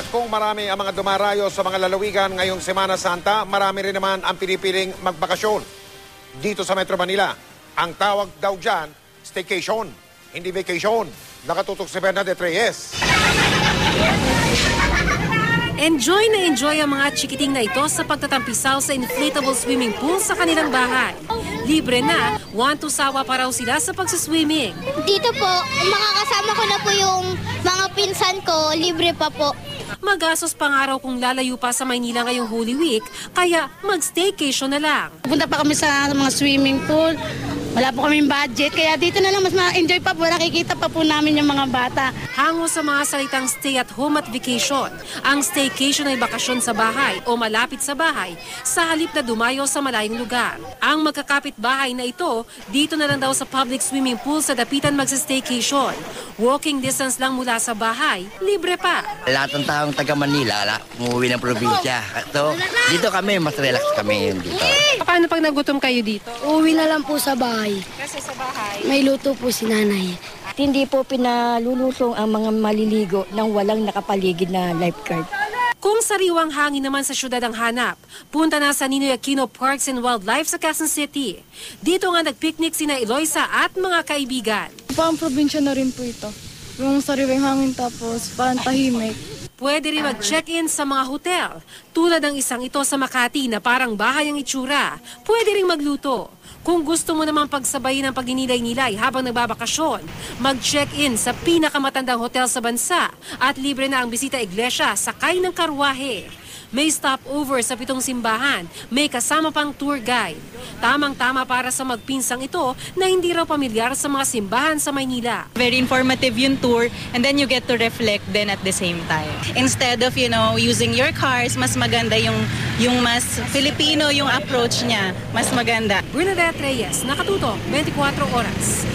At kung marami ang mga dumarayo sa mga lalawigan ngayong Semana Santa, marami rin naman ang pinipiling magbakasyon. Dito sa Metro Manila, ang tawag daw dyan, staycation, hindi vacation. Nakatutok si Bernadette Reyes. Enjoy na enjoy ang mga chikiting na ito sa pagtatampisaw sa inflatable swimming pool sa kanilang bahay. Libre na, sawa pa raw sila sa pagsiswimming. Dito po, makakasama ko na po yung mga pinsan ko, libre pa po. Magastos pang araw kung lalayo pa sa Maynila ngayong Holy Week, kaya mag-staycation na lang. Punta pa kami sa mga swimming pool. Wala po kaming budget, kaya dito na lang mas ma-enjoy pa po, nakikita pa po namin yung mga bata. Hango sa mga salitang stay at home at vacation. Ang staycation ay bakasyon sa bahay o malapit sa bahay sa halip na dumayo sa malayong lugar. Ang magkakapit bahay na ito, dito na lang daw sa public swimming pool sa dapitan magsa-staycation. Walking distance lang mula sa bahay, libre pa. Lahat ng taong taga Manila, umuwi ng probinsya. So, dito kami, mas relax kami dito. Paano pag nagutom kayo dito? Uwi na lang po sa bahay. Kasi sa bahay, May luto po si nanay. Hindi po pinalulusong ang mga maliligo nang walang nakapaligid na lifeguard. kung sariwang hangin naman sa syudad ang hanap, punta na sa Ninoy Aquino Parks and Wildlife sa Quezon City. Dito nga nagpiknik sina Eloisa at mga kaibigan. Parang probinsya na rin po ito. Yung sariwang hangin tapos parang tahimik. Pwede rin mag-check-in sa mga hotel. Tulad ng isang ito sa Makati na parang bahay ang itsura. Pwede rin magluto. Kung gusto mo naman pagsabayin ang pagninilay-nilay habang nagbabakasyon, mag-check-in sa pinakamatandang hotel sa bansa at libre na ang bisita iglesia sakay ng karwahe. May stopover sa 7 simbahan, may kasama pang tour guide. Tamang-tama para sa magpinsang ito na hindi raw pamilyar sa mga simbahan sa Maynila. Very informative yung tour and then you get to reflect then at the same time. Instead of, using your cars, mas maganda yung mas Filipino yung approach niya, mas maganda. Bernadette Reyes, Nakatutok, 24 Oras.